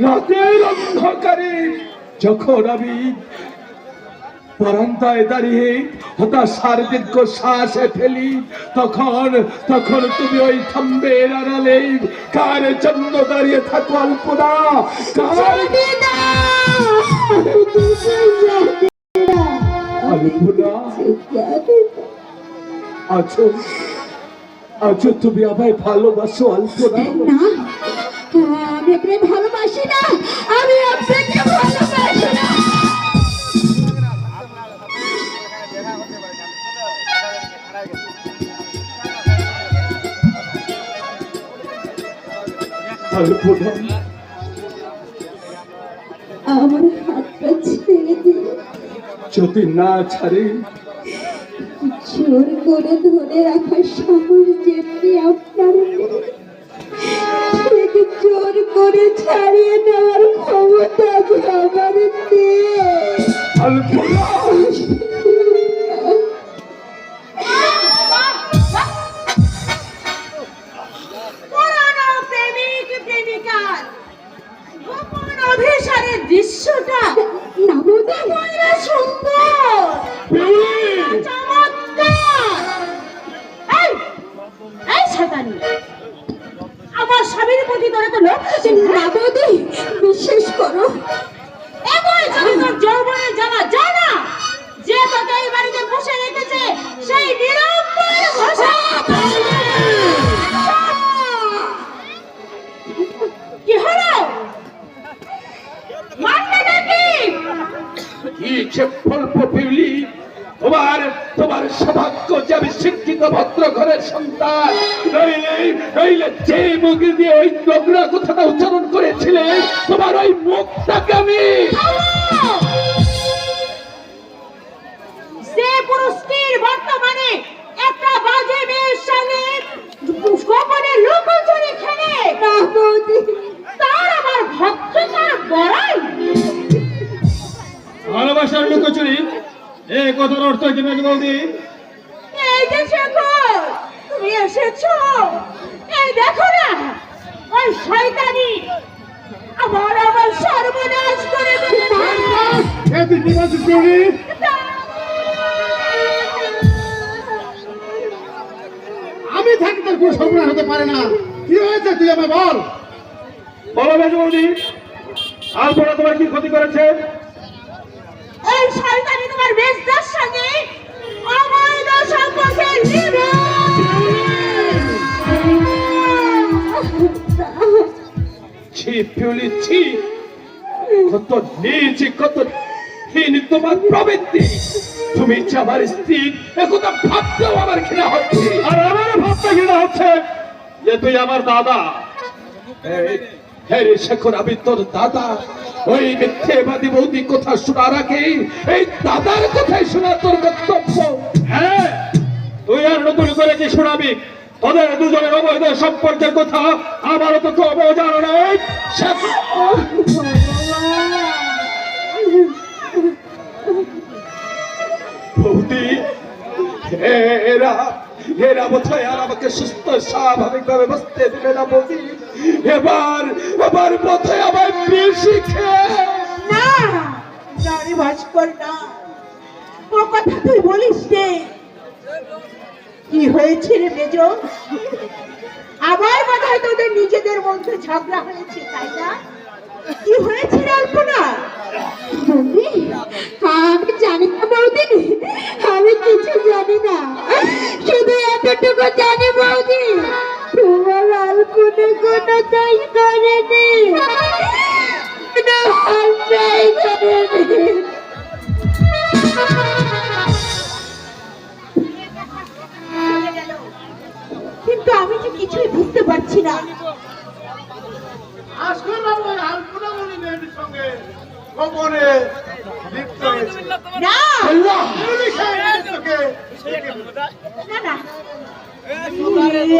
রাতের অন্ধকারে যখন আমি বারান্দায় দাঁড়িয়ে হতাশার দীর্ঘ শ্বাসে ফেলি, তখন তখন তুমি ওই থাম্বের আড়ালে কার জন্য দাঁড়িয়ে থাকো আলপনা? আলপনা, আছো আছো তুমি আমায় ভালোবাসো আলপনা? না, আমি আপনাকে ভালোবাসি না, আমি আপনাকে ভালোবাসি না। আলপনা, আমার হাতটা ছেড়ে দিন। যদি না ছাড়ে? জোর করে ধরে রাখার সাহস যেমনি আপনার ঠিক জোর করে ছাড়িয়ে নেওয়ার ক্ষমতা আমার নেই। আলপনা, অভিসারের দৃশ্যটা না বোধ সুন্দর চমৎকার। এই শয়তানি, আমার স্বামীর প্রতি তোরা তো লক্ষ্য না বৌদি, বিশ্বাস করো, এবার যদি তোর যৌবনের জানা জানা যে তোকে এই বাড়িতে বসে রেখেছে সেই নিরম্বর ঘোষা। কি হলো? মান্নাটা কি পিউলি, তোমার তোমার সৌভাগ্য যে আমি শিক্ষিত ভদ্র ঘরের সন্তান, নইলে যে মুখ দিয়ে ওই নোংরা কথাটা উচ্চারণ করেছিলে, তোমার ওই মুখটাকে আমি সে পুরুষটির বর্তমানে একটা বাজে মেয়ের সঙ্গে গোপনে লুকোচুরি খেলে না বৌদি, তার আমার ভক্ততার বড়াই। ভালোবাসার লুকোচুরি, এ কথার অর্থ কি নাকি বৌদি? এই যে শেখর, তুমি এসেছো, এই দেখো না ওই শয়তানি আমার সর্বনাশ করে দিল। তুই কি বলছিস পিউলি? আমি থাকি তোর কোনো সর্বনাশ হতে পারে না। কি হয়েছে তুই আমায় বল। বলো বেজু বৌদি, আলপনা তোমার কি ক্ষতি করেছে? ওই শয়তানি তোমার বেশদার সঙ্গে অবৈধ সম্পর্কে লিপ্ত। ছি পিউলি, ছি, কত নিচ, কত হীন তোমার প্রবৃত্তি। তুমি যে আমার স্ত্রী, একথা ভাবতেও আমার ঘৃণা হচ্ছে। আর আমার ভাবতে ঘৃণা হচ্ছে যে তুই আমার দাদা। হ্যাঁ রে শেখর, আমি তোর দাদা। ওই মিথ্যেবাদী বৌদি কথা শোনার আগে এই দাদার কথাই শোনা তোর কর্তব্য। হ্যাঁ, তুই আর নতুন করে কি শোনাবি? তোদের দুজনের অবৈধ সম্পর্কের কথা আমারও তো কেউ জানো না। বৌদি, এরা এরা বোধহয় আর আমাকে সুস্থ স্বাভাবিক ভাবে বসতে দেবে না বৌদি। এবার বোধহয় আমার বেশি খেয়ে না জানি ভাস্কর, না ও কথা তুই বলিস রে। কি হয়েছে রে মেজ? আবার মনে হয় তোদের নিজেদের মধ্যে ঝগড়া হয়েছে, তাই না? কি হয়েছে রে আলপনা? বৌদি, আমি জানি না বৌদি, আমি কিছু জানি না, শুধু এতটুকু জানি বৌদি, তোমার আলপনা কোনো দোষ করেনি, কোনো অন্যায় করেনি। কিন্তু আমি যে কিছুই বুঝতে পারছি না। আসলে আমার আলপনা বলে মেয়েটির সঙ্গে গোপনে লিপ্ত হয়েছে। না আল্লাহ, না না,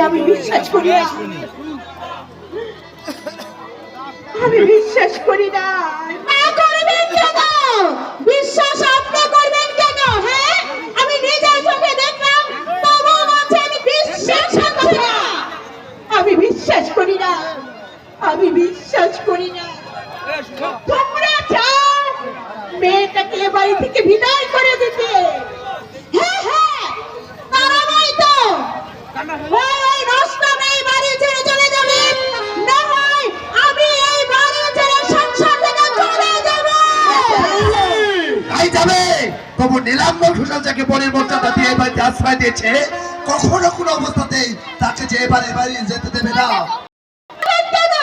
আমি বিশ্বাস করি না, আমি বিশ্বাস করি না। না করবেন কেন? বিশ্বাস আপনি করবেন কেন? হ্যাঁ, আমি নিজের চোখে দেখলাম, তবুও বলছে আমি বিশ্বাস করি না। আমি বিশ্বাস করি না, আমি বিশ্বাস করি না। তোমরা চাও মেয়েটাকে এ বাড়ি থেকে বিদায় করে দিতে? হ্যাঁ হ্যাঁ, তারা নয় তো ওই রোস্তম এই বাড়ি ছেড়ে চলে যাবে, না হয় আমি এই বাড়ি ছেড়ে সংসার থেকে চলে যাব। তাই যাবে। তবু নীলাম্বর ঘোষাল যাকে বনের মর্যাদা দিয়ে এবার আশ্রয় দিয়েছে, কখনো কোনো অবস্থাতেই তাকে যে এবারে বাড়ি যেতে দেবে না। কেন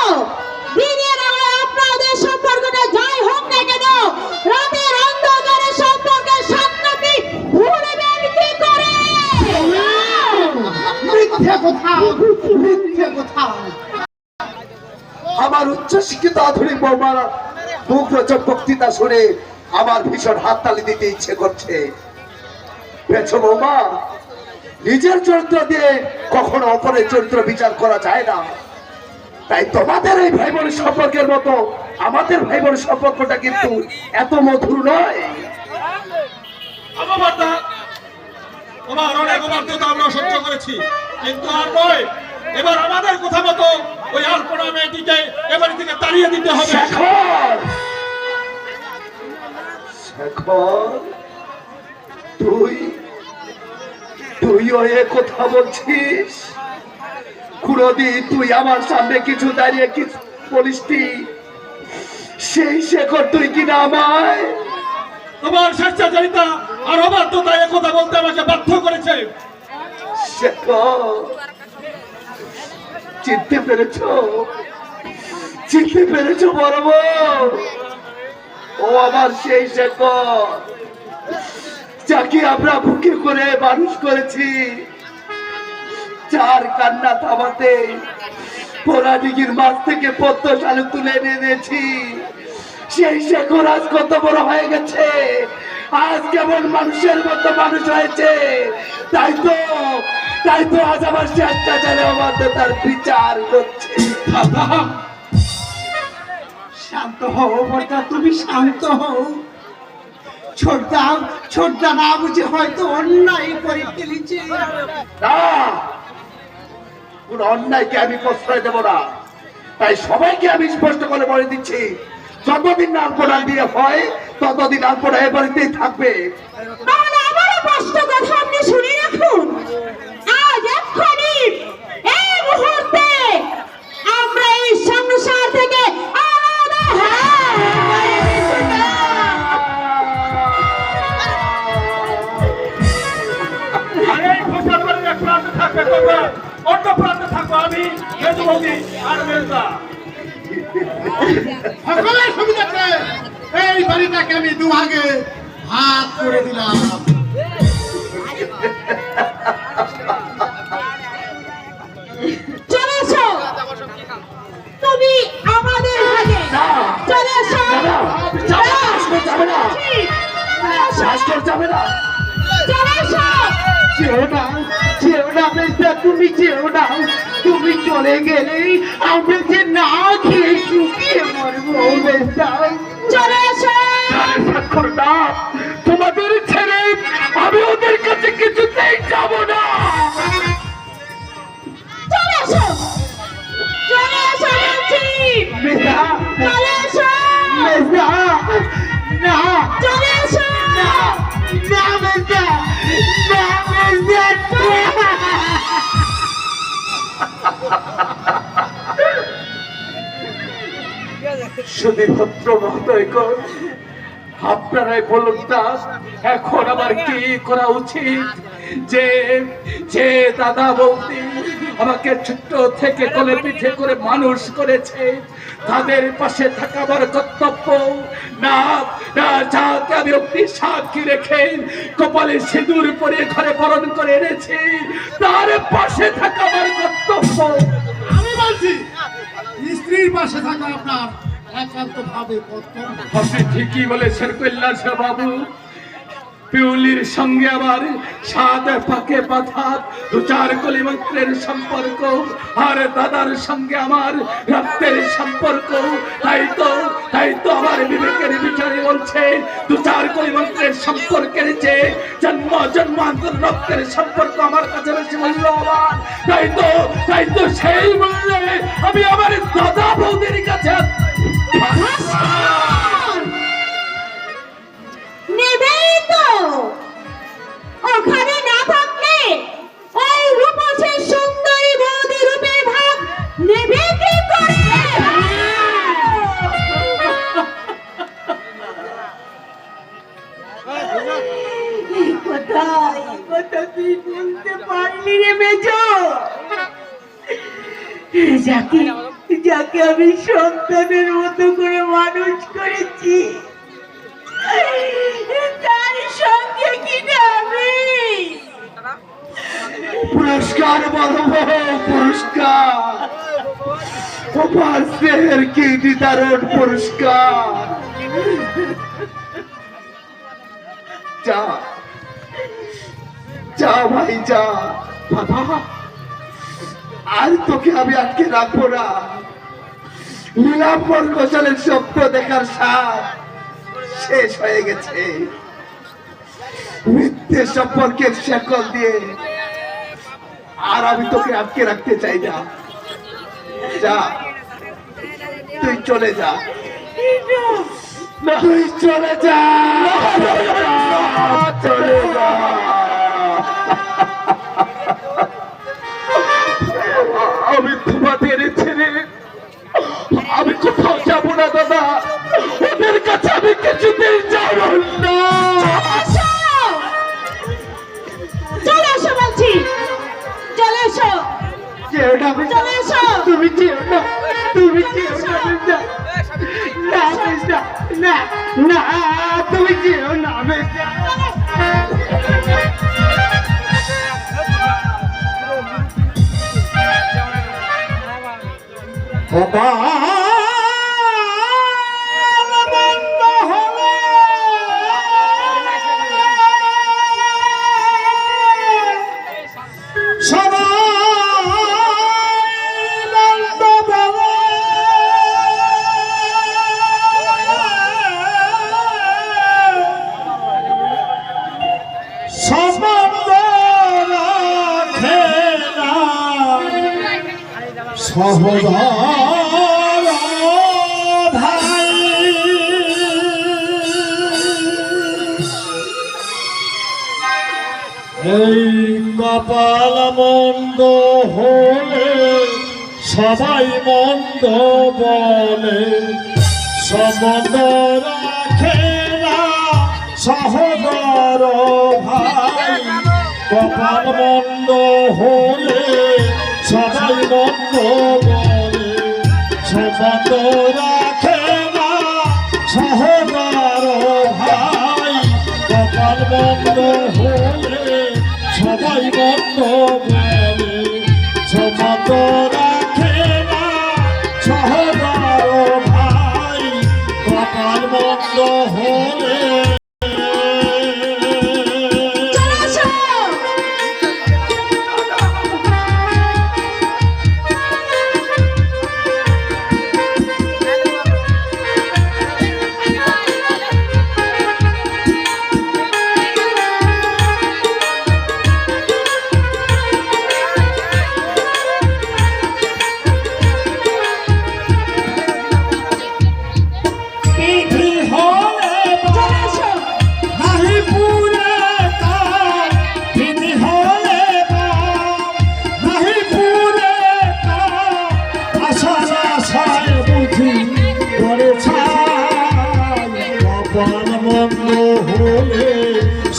দিনের আলোয় আপনাদের সম্পর্কটা যাই হোক না কেন, রাতের অন্ধকারে সম্পর্কের সামনাটি ভুলবেন কি করে? মিথ্যে কথা, মিথ্যে কথা। আমার উচ্চশিক্ষিত আধুনিক বৌমার মুখরোচক বক্তৃতা শুনে আমার ভীষণ হাততালি দিতে ইচ্ছে করছে। পেছো বৌমা, নিজের চরিত্র দিয়ে কখনো অপরের চরিত্র বিচার করা যায় না। তাই তোমাদের এই ভাই বোনের সম্পর্কের মতো আমাদের ভাই বোনের সম্পর্কটা কিন্তু এত মধুর নয়। অপবাদটা তোমার অনেক অবাধ্যতা আমরা সহ্য করেছি, কিন্তু আর নয়। এবার আমাদের কথা মতো ওই আলপনা মেয়েটিকে এবাড়ি থেকে তাড়িয়ে দিতে হবে। শেখর, শেখর, তুইও এ কথা বলছিস? কুড়দি, তুই আমার সামনে কিছু দাঁড়িয়ে কিছু বলিসটি? সেই শেখর তুই কিনা আমায়? তোমার স্বেচ্ছাচারিতা আর অবাধ্যতা একথা বলতে আমাকে বাধ্য করেছে। শেখর, চিনতে পেরেছো? চিনতে পেরেছো বড় বউ? ও আমার সেই শেখর যাকে আমরা বুকে করে মানুষ করেছি, যার কান্না থামাতে পোড়াডিগির মাছ থেকে পদ্ম শালু তুলে এনেছি। সেই শেখর আজ কত বড় হয়ে গেছে, আজ কেমন মানুষের মতো মানুষ হয়েছে। তাই তো আজ আমার স্বেচ্ছাচারে অবাধ্যতার বিচার করছে। শান্ত হও বর্দা, তুমি শান্ত হও। ছোটদা না বুঝে হয়তো অন্যায় করে ফেলেছে। না, কোন অন্যায়কে আমি প্রশ্রয় দেব না। তাই সবাইকে আমি স্পষ্ট করে বলে দিচ্ছি, যতদিন আলপনা দিয়ে হয় ততদিন আলপনা এ বাড়িতেই থাকবে। তাহলে আমারও কষ্ট কথা আপনি শুনে রাখুন, আজ এক্ষুনি এই মুহূর্তে আমরা এই সংসার থেকে আলাদা হয়ে আরে ঘোষাল বাড়ির এক প্রান্তে থাকবে তোমরা, অন্য প্রান্তে থাকবো আমি, মেজবৌদি আর মেজদা। সকলের সুবিধাতে এই বাড়িটাকে আমি দুভাগে ভাগ করে দিলাম। চলে এসো, তুমি আমাদের ভাগে চলে এসো। যাবে না, শাস্ত্র যাবে না। চলে এসো। যেও না বেস্তা, তুমি যেও না। তুমি চলে গেলে আমরা যে না খেয়ে শুকিয়ে মরবো বেস্তা। চলে এসো। স্বাক্ষর না, তোমাদের ছেড়ে আমি ওদের কাছে কিছুতেই যাব না। চলে এসো। চলে এসো বলছি। বেস্তা, চলে এসো। বেস্তা, না, চলে এসো। না বেস্তা, না বেস্তা। সুধীভদ্র মহোদয়গণ, আপনারাই বলুন না এখন আমার কি করা উচিত? যে যে দাদা বৌদি আমাকে ছোট্ট থেকে কোলে পিঠে করে মানুষ করেছে, তাদের পাশে থাকা আমার কর্তব্য। না না, যাকে আমি অগ্নি সাক্ষী রেখে কপালে সিঁদুর পরে ঘরে বরণ করে এনেছি, তার পাশে থাকা আমার কর্তব্য। আমি বলছি স্ত্রীর পাশে থাকা আপনার একান্ত ভাবে কর্তব্য। আপনি ঠিকই বলেছেন কৈলাস বাবু। পিউলির সঙ্গে আমার সাত পাকে পাথা দু চার কলিমন্ত্রের সম্পর্ক, আর দাদার সঙ্গে আমার রক্তের সম্পর্ক। তাই তো আমার বিবেকের বিচারে বলছে দু চার কলিমন্ত্রের সম্পর্কের চেয়ে জন্মান্তর রক্তের সম্পর্ক আমার কাছে বেশি মূল্যবান। তাই তো সেই মূল্যে আমি আমার দাদা বৌদির কাছে সন্তানের মতো করে মানুষ করেছি, তার সঙ্গে কিনা আমি পুরস্কার বলবো, পুরস্কার তোমার স্নেহের কি নিদারুণ পুরস্কার। যা যা ভাই যা। বাবা, আর তোকে আমি আটকে রাখবো না। নীলাম্বর ঘোষালের স্বপ্ন দেখার স্বাদ শেষ হয়ে গেছে। মিথ্যে সম্পর্কের শেকল দিয়ে আর আমি তোকে আটকে রাখতে চাই না। যা, তুই চলে যা, তুই চলে যা, চলে যা। আমি তোমাদের ছেড়ে আমি কোথাও যাব না দাদা, ওদের কাছে আমি কিছুতেই যাব না। চলে এসো বলছি, চলে এসো, যেও না, চলে এসো। তুমি যেও না, তুমি যেও না, না, না, না, না, তুমি যেও না, বেটা। সহোদর ভাই, এই কপাল মন্দ হলে সবাই মন্দ বলে, সম্বন্ধ রাখে না সহোদর ভাই। কপাল মন্দ হলে সবাই মন্দ বলে, সম্বন্ধ রাখে না সহোদর ভাই। কপাল মন্দ হলে সবাই মন্দ বলে, সম্বন্ধ রাখে না সহোদর ভাই। কপাল মন্দ হলে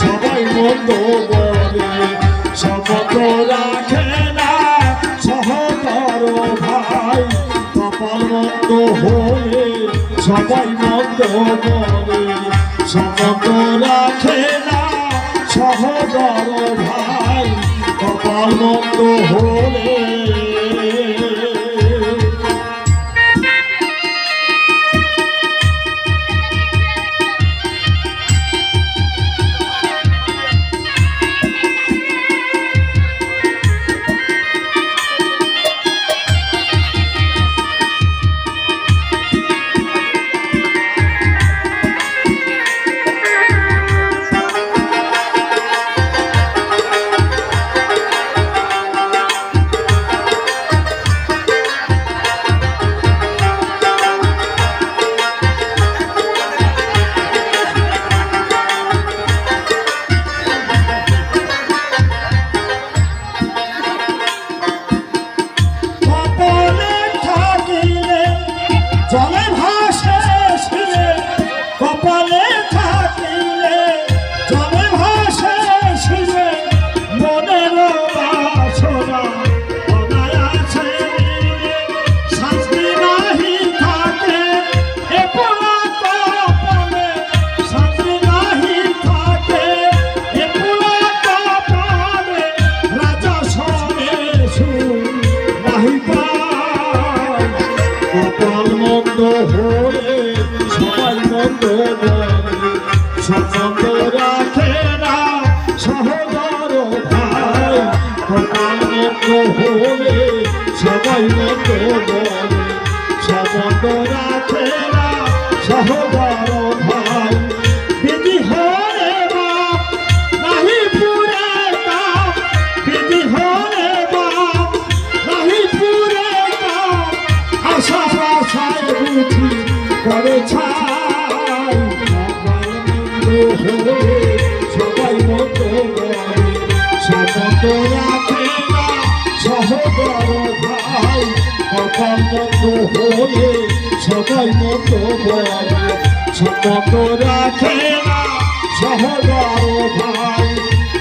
সবাই মন্দ বলে, সম্বন্ধ রাখে না সহোদর ভাই। কপাল মন্দ হলে সবাই মন্দ বলে, সম্বন্ধ রাখে না সহোদর ভাই। কপাল মন্দ হলে মন্দ হলে সবাই মন্দ বলে সম্বন্ধ রাখে না সহোদর ভাই কপাল মন্দ হলে সবাই মন্দ বলে সম্বন্ধ রাখে না সহোদর ভাই বিধি হলে বাপ নাহি পুরে কাপ বিধি হলে বাপ নাহি পুরে কাপ আশা আশায় বুঝি করে ছাই হলে সবাই মত বলে সম্বন্ধ রাখে না সহোদর ভাই কপাল মন্দ হলে সবাই মত বলে সম্বন্ধ রাখে না সহোদর ভাই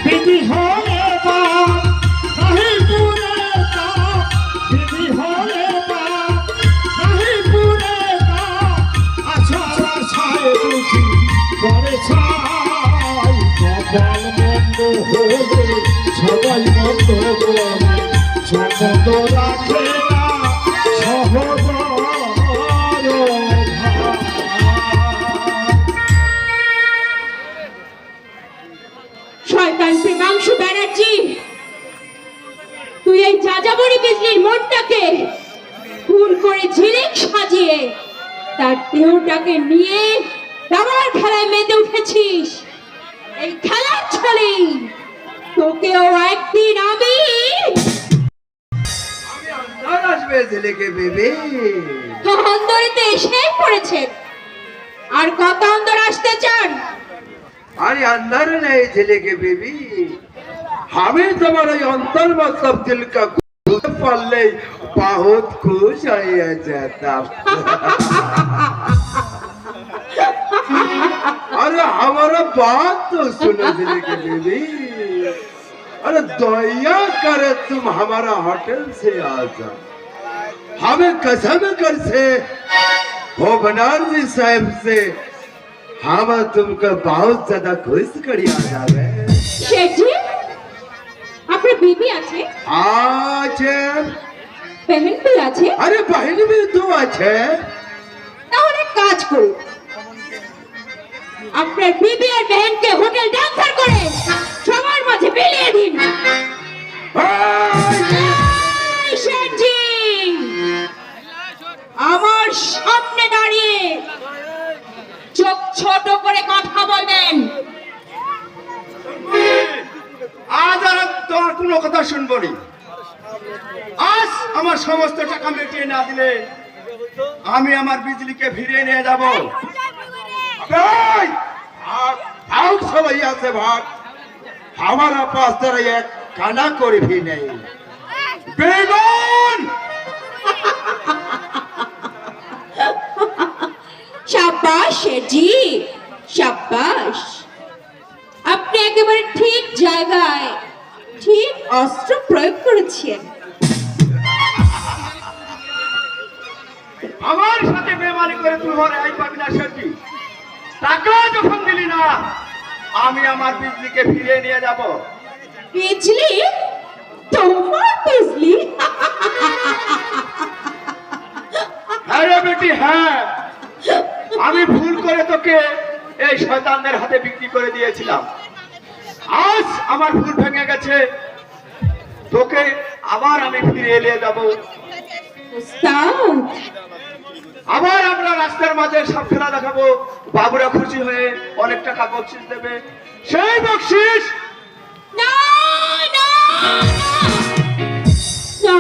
বিধি হলে বাপ নাহি পুরে কাপ বিধি হলে বাপ নাহি পুরে কাপ আশা আশায় বুঝি করে ছাই কপাল মন্দ হলে সবাই মন্দ বলে সম্বন্ধ রাখে না সহোদর ভাই। শয়তান প্রেমাংশু ব্যানার্জি, তুই এই যাযাবরী বিজলির মনটাকে খুন করে ঝিলিক সাজিয়ে তার দেহটাকে নিয়ে দাবার খেলায় মেতে উঠেছিস। এই খেলার ছলেই তোকেও একদিন আমি আসবে ছেলেকে বেবি অন্দরিতে এসেই পড়েছেন। আর কত অন্দর আসতে চান? अरे अंदर नहीं ছেলে के बेबी हमें तुम्हारे अंतर मतलब दिल का खुद पल्ले बहुत खुश आया जाता अरे हमारा बात तो सुनो ছেলে के बेबी अरे दया करे तुम हमारा होटल से आ जाओ हमें कसम कर से हो बनारसी साहब से हम तुमको बहुत ज्यादा खुश करिया जावे শেঠজি, আপনার বিবি আছে, आज बहन भी আছে? अरे बहन भी तो अच्छे তাহলে এক কাজ করুন, আপনার বিবি আর বেহেনকে হোটেল ট্রান্সফার করে সবার মাঝে বিলিয়ে দিন। এই শেঠজি, আমার সামনে দাঁড়িয়ে চোখ ছোট করে কথা বলবেন। আজ আর তোমার কোনো কথা শুনবো নি। আজ আমার সমস্ত টাকা মিটিয়ে না দিলে আমি আমার বিজলিকে ফিরিয়ে নিয়ে যাব। भाग सब यहाँ से भाग हमारा पास तेरा एक काना कोई भी नहीं বেগন শাবাশ শেঠজি, শাবাশ। আপনি একেবারে ঠিক জায়গায় ঠিক অস্ত্র প্রয়োগ করেছেন। আমার সাথে বেমানি করে তুই ঘরে আই পাবি না শেঠজি। টাকা যখন দিলি না আমি আমার বিজলিকে ফিরিয়ে নিয়ে যাব। বিজলি? তোমার বিজলি? হ্যাঁ রে বেটি, হ্যাঁ, আমি ভুল করে তোকে এই শয়তানদের হাতে বিক্রি করে দিয়েছিলাম। আজ আমার ভুল ভেঙে গেছে, তোকে আবার আমি ফিরিয়ে নিয়ে যাব। উস্তাদ, আবার আমরা রাস্তার মাঝে সব খেলা দেখাবো, বাবুরা খুশি হয়ে অনেক টাকা বকশিস দেবে। সেই বকশিস না না না,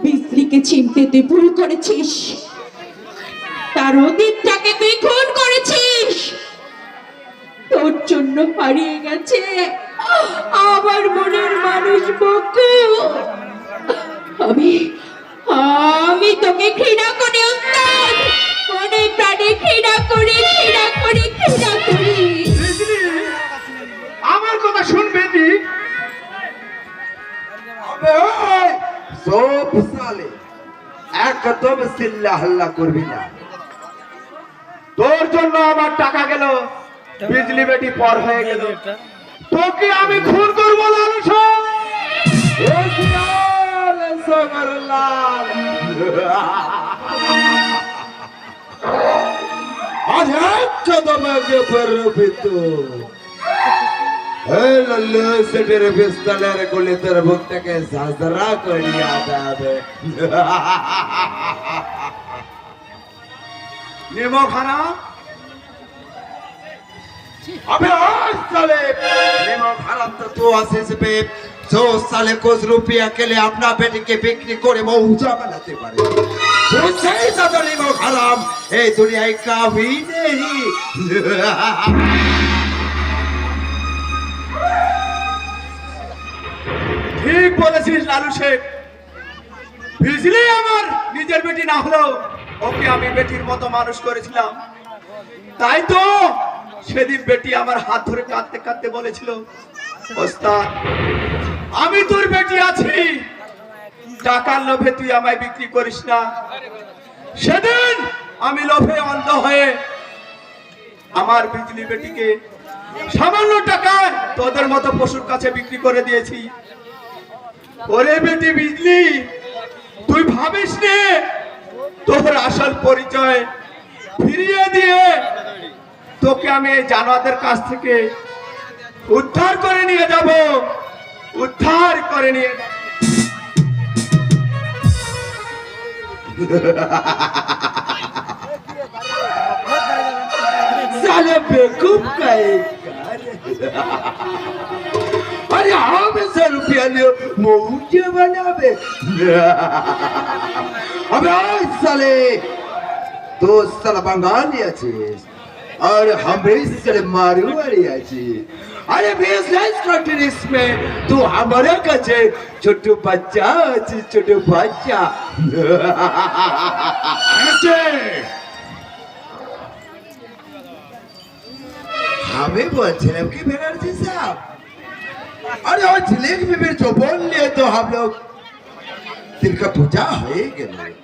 বিজলিকে চিনতে তুই ভুল করেছিস, তার অতীতটাকে তুই খুন করেছিস। তোর জন্য হারিয়ে গেছে আমার মনের মানুষ বকু। আমি তোকে ঘৃণা করি উস্তাদ, মনে প্রাণে ঘৃণা করি, ঘৃণা করি, ঘৃণা করি। আমার কথা শুনবে তুই? अबे ओए सब साले একদম চিল্লা হাল্লা করবি না। তোর জন্য আমার টাকা গেল, বিজলি বেটি পর হয়ে গেল, তোকে আমি খুন করবো লালসা। এ সিয়াল, এ সোনার লাল, आज अच्छा তোমাকে পরবিত এই লল্লু সেটের পিস্তলের গুলি তোর বুকটাকে ঝাঁঝরা করিয়া দেবে নিমক হারাম अबे आज साले निमक हराम तो तू आशीष पे 100 साले कुछ रुपया के लिए अपना बेटी के बिक्री करे मौजा बनाते पारे तो सही तो निमक हराम ए दुनिया का भी नहीं ঠিক বলেছিস লালু শেখ বিজলি আমার নিজের বেটি না হলেও ওকে আমি বেটির মতো মানুষ করেছিলাম তাই তো সেদিন বেটি আমার হাত ধরে কাঁদতে কাঁদতে বলেছিল ওস্তাদ আমি তোর বেটি আছি টাকার লোভে তুই আমায় বিক্রি করিস না সেদিন আমি লোভে অন্ধ হয়ে আমার বিজলি বেটিকে সামান্য টাকায় তোদের মতো পশুর কাছে বিক্রি করে দিয়েছি ওরে বেটি বিজলি তুই ভাবিস নে তোর আসল পরিচয় ফিরিয়ে দিয়ে তোকে আমি এই জানোয়ারদের কাছ থেকে উদ্ধার করে নিয়ে যাব উদ্ধার করে নিয়ে साले बेवकूफ का एक अरे हम 100 रुपया ले मौजे बनावे अबे आज साले तो साला बंगाली आछिस और हम साले मारवाड़ी आछिस अरे बिजनेस कंट्रीज में तू हमारे काছে ছোট বাচ্চা আছে ছোট বাচ্চা हमें बोलছিলাম कि बनर्जी साहब अरे वो झिलेक में मेरे जो बोल लिए तो हम लोग दिल का पूजा है कि नहीं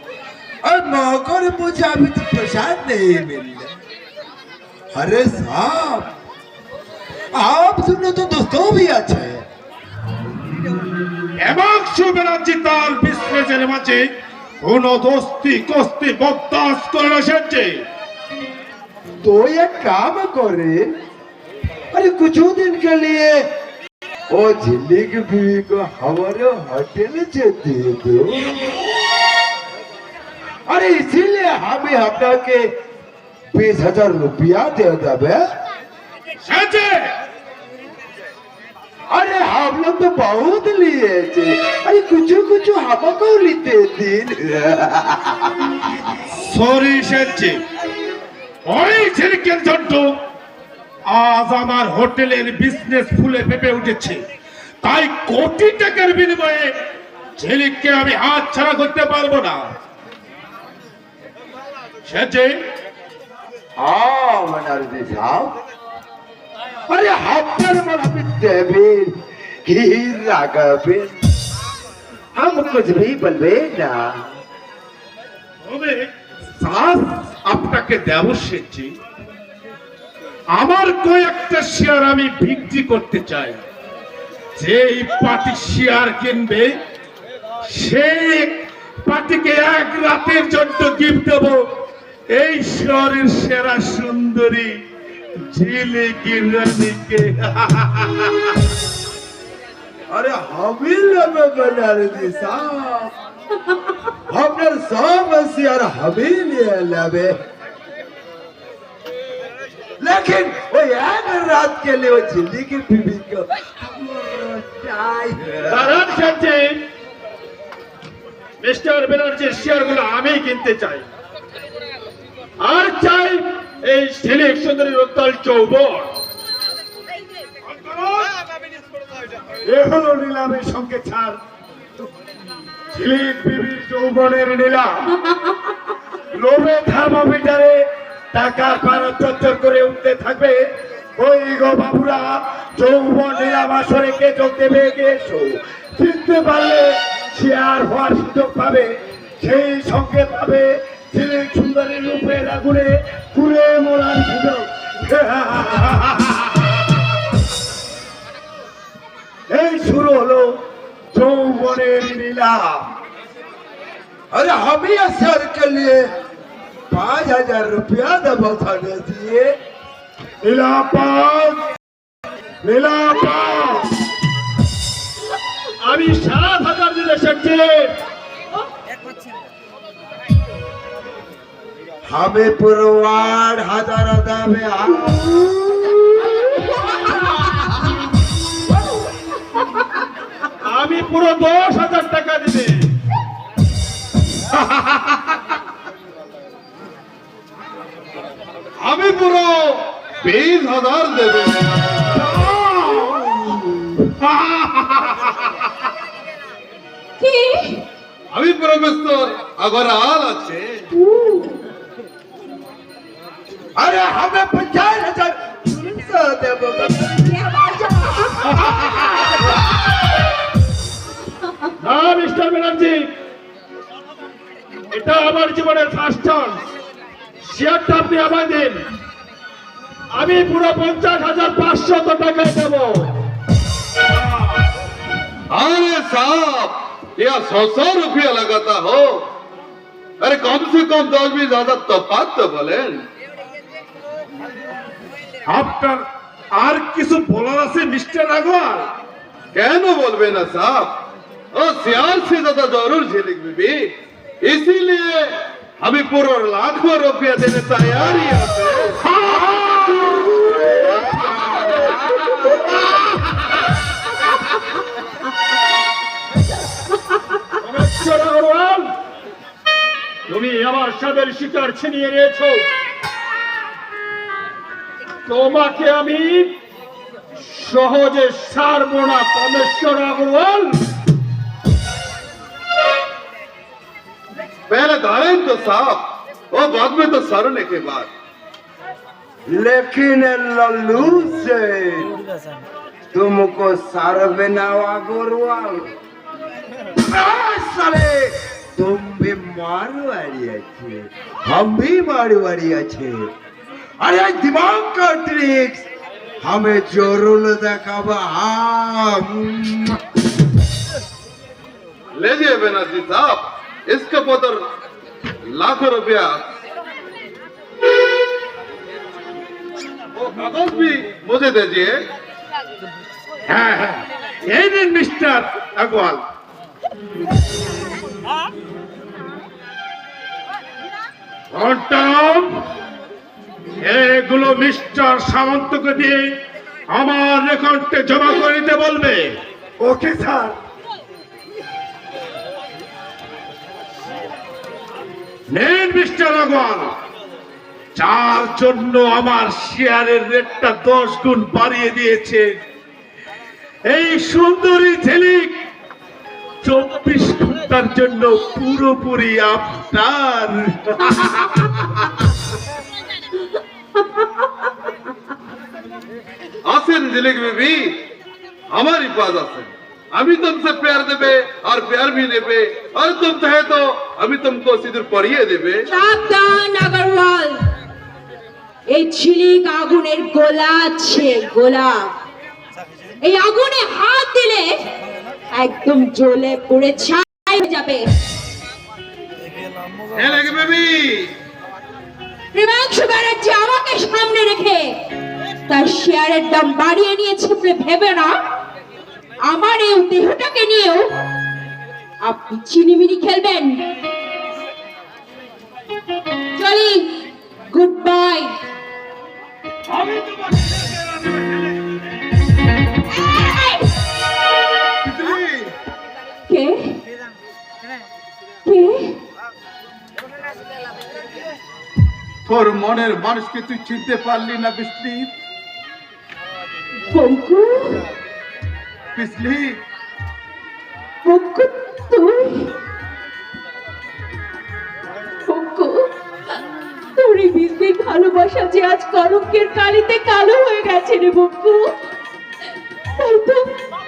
और मौका ने पूछा अभी तो प्रसाद नहीं मिला अरे साहब आप सुनो तो दोस्तों भी अच्छे हैं এবং শুভরাজ্যি তার বিশ্বজের মাঝে কোন দোস্তি কস্তি বকদাস করে এসেছে तो ये काम करे अरे कुछ दिन के लिए वो झिल्ली की बीवी को हमारे होटल से दे दो अरे इसीलिए हमें अपना के 20,000 रुपया दे दबे সেজে अरे हम लोग तो बहुत लिए थे अरे कुछ हमको लेते दिन সরি সেজে ওই ঝিলিকের জন্য আজ আমার হোটেলের বিজনেস ফুলে ফেপে উঠেছে তাই কোটি টাকার বিনিময়ে ঝিলিককে আমি হাত ছাড়া করতে পারবো না সেজে हाँ बनर्जी साहब अरे हफ्तर मन अभी देवीन ही राघवेन हम कुछ भी बोलबे ना তবে সাস আপনাকে দেব সেজে আমার কয়েকটা শেয়ার আমি বিক্রি করতে চাই যেই পার্টি শেয়ার কিনবে সেই পার্টিকে এক রাতের জন্য গিফট দেব এই শহরের সেরা সুন্দরী ঝিলিকি রানীকে अरे हमें लगे बनर्जी साहब हमने सब यार हमें लिए लगे लेकिन वो एक रात के लिए वो झिल्ली की बीवी को দাঁড়ান সেজে মিস্টার ব্যানার্জির শেয়ারগুলো আমি কিনতে চাই আর চাই এই ঝিলিক সুন্দরী রত্তাল চৌবর এ হলো নিলামের সঙ্গে ছাড় ঝিলিক বিবির যৌবনের নিলাম লোভে থার্মোমিটারে টাকার পানা চচ্চর করে উঠতে থাকবে ওই গো বাবুরা যৌবন নিলাম আসরে কে যোগ দেবে এসো চিনতে পারলে শেয়ার হওয়ার সুযোগ পাবে সেই সঙ্গে পাবে ঝিলিক সুন্দরী রূপের আগুনে পুড়ে মরার সুযোগ এই শুরু হলো যৌবনের নিলাম अरे हम ही सर के लिए 5,000 रुपया दबा थाने दिए। নীলাপাত নীলাপাত আমি 7,000 দিতে এসেছি। हमें पुरवाड़ 1,000 दावे আমি পুরো 10,000 টাকা দিবে। আমি পুরো 20,000 দেবে। কি আমি প্রফেসর আগরওয়াল আছে। अरे हमें 50,000 देबो। না মিস্টার ব্যানার্জি, এটা আমার জীবনের ফার্স্ট চান্স। শেয়ারটা আপনি আমায় দিন, আমি পুরো 50,500 টাকা দেব। अरे साहब यह 100 रुपया लगाता हो। अरे कम से कम 10-20,000 तफात तो बोलें। আপনার আর কিছু বলার আছে মিস্টার আগরওয়াল? কেন বলবে না साहब, और सियार से ज्यादा जरूर झेलिक बीबी, इसीलिए हमें पूरा लाखों रुपया देने तैयार ही आते। মিস্টার আগরওয়াল, তুমি আমার সাদের শিকার ছিনিয়ে নিয়েছো। তোমাকে আমি সহজে ছাড়বো না মিস্টার আগরওয়াল। पहले धारण तो साहब और बाद में तो सरने के बाद। लेकिन लल्लू से तुमको सार बनावा गोरवाल। साले तुम भी मारवाड़ी अच्छे, हम भी मारवाड़ी अच्छे। अरे दिमाग का ट्रिक्स हमें जरूर दिखावा। ले जाइए बनर्जी साहब, इसका पतर लाखों रुपया। वो कागज भी मुझे दीजिए। হ্যাঁ হ্যাঁ, এই নিন মিস্টার আগরওয়াল। ঘন্টাম, এগুলো মিস্টার সামন্তকে দিয়ে আমার রেকর্ডে জমা করে দিতে বলবে। Okay sir. নেন মিস্টার আগরওয়াল, যার জন্য আমার শেয়ারের রেটটা 10 গুণ বাড়িয়ে দিয়েছে এই সুন্দরী ঝিলিক 24 ঘন্টার জন্য পুরোপুরি আপনার। आसिन जिले में भी हमारी पास आसिन, अभी तुमसे प्यार देवे और प्यार भी देवे, और तुम चाहे तो अभी तुमको सिद्धर पढ़िए देवे। সাবধান আগরওয়াল, এই ঝিলিক আগুনের গোলা আছে, গোলা। এই আগুনে হাত দিলে একদম জ্বলে পুড়ে ছাই হয়ে যাবে। लगे बेबी প্রেমাংশু ব্যানার্জি আমাকে সামনে রেখে তার শেয়ারের দাম বাড়িয়ে নিয়েছে বলে ভেবে না, আমার এই দেহটাকে নিয়েও আপনি চিনিমিনি খেলবেন। চলি, গুড বাই। কে কে তোর মনের মানুষকে তুই চিনতে পারলি না বিসলি? পঙ্কু, বিসলি পঙ্কু তুই? পঙ্কু, তোর এই বিজলির ভালোবাসা যে আজ কলঙ্কের কালিতে কালো হয়ে গেছে রে পঙ্কু।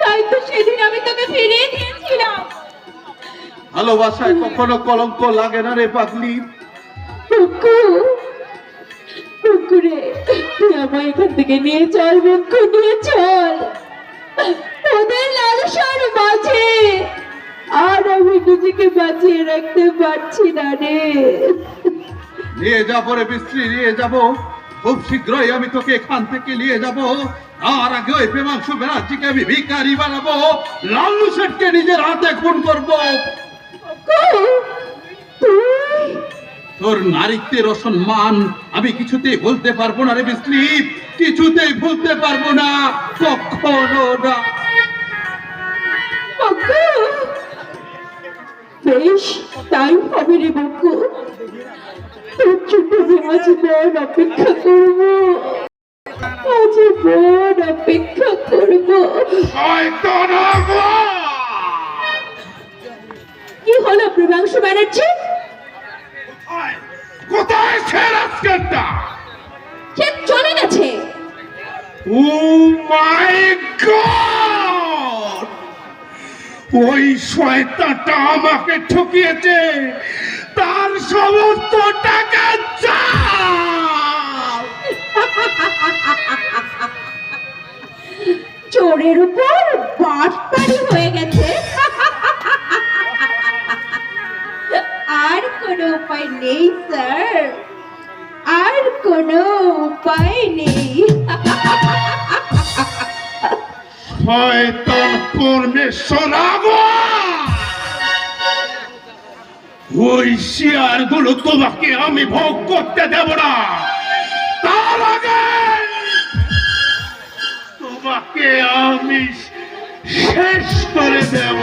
তাই তো সেদিন আমি তোকে ফিরিয়ে দিয়েছিলাম। ভালোবাসায় কখনো কলঙ্ক লাগে না রে পাগলি। পঙ্কু, পঙ্কু রে, তুই আমায় এখান থেকে নিয়ে চল পঙ্কু, নিয়ে চল। ওদের লালসার মাঝে আর আমি নিজেকে বাঁচিয়ে রাখতে পারছি না রে। নিয়ে যাবো রে বিশ্রী, নিয়ে যাবো। খুব শীঘ্রই আমি তোকে এখান থেকে নিয়ে যাবো। আর আগে ওই প্রেমাংশু ব্যানার্জিকে আমি ভিখারি বানাবো, লাল্লু শেঠকে নিজের হাতে খুন করবো। তোর নারীত্বের অসম্মান আমি কিছুতেই ভুলতে পারবো না রে বিশ্রী, কিছুতেই ভুলতে পারবো না, কখনো না। বেশ, তাই হবে রে বকু। তোর জন্য আমি আজীবন অপেক্ষা করবো, আজীবন অপেক্ষা করবো। কি হলো প্রেমাংশু ব্যানার্জি? কোথায় সে রাজকারটা? সে চলে গেছে। ও মাই গড! ওই শয়তানটা আমাকে ঠকিয়েছে, তার সমস্ত টাকা চাই। চোরের উপর বাটপাড়ি হয়ে গেছে। আর কোনো উপায় নেই স্যার, আর কোনো উপায় নেই। শয়তান পরমেশ্বর ওই শিয়ার গুলো তোমাকে আমি ভোগ করতে দেব না, তার আগে তোমাকে আমি শেষ করে দেব।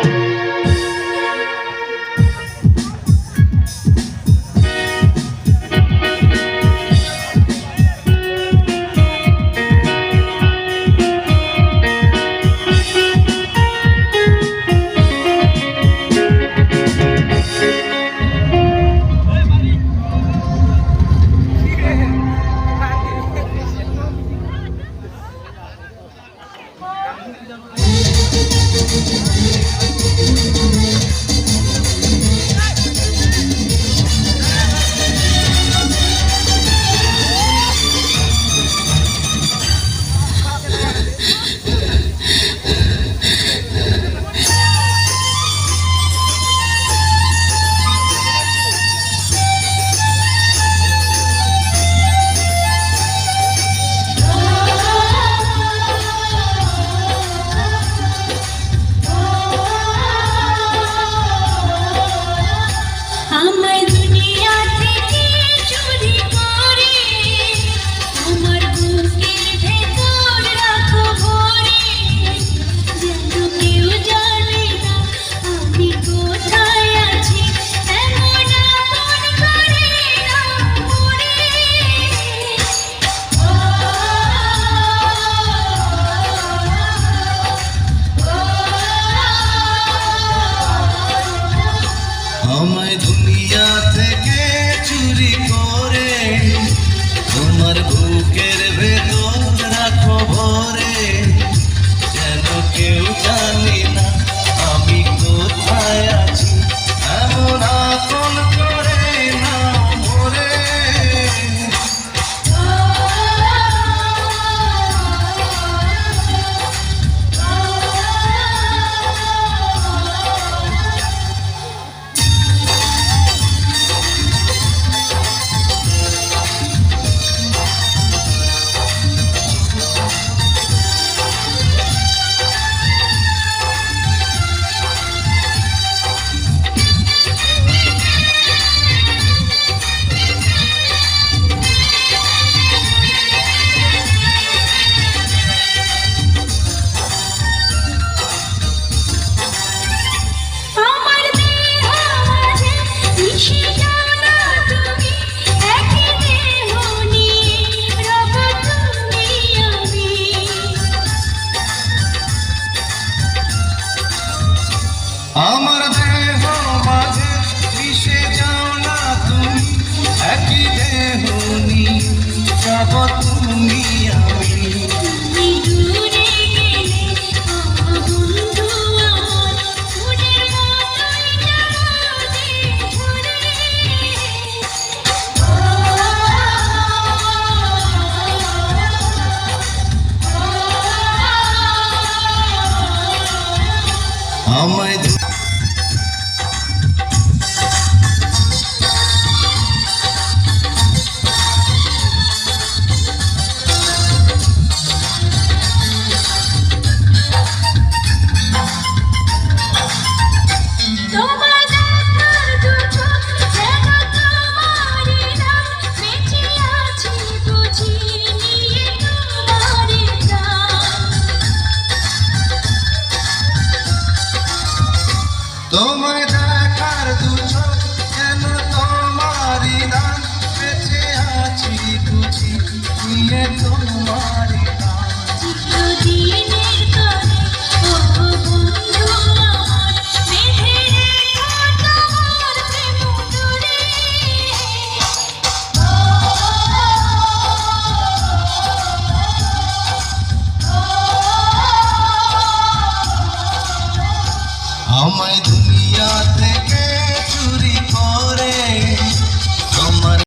তোমায়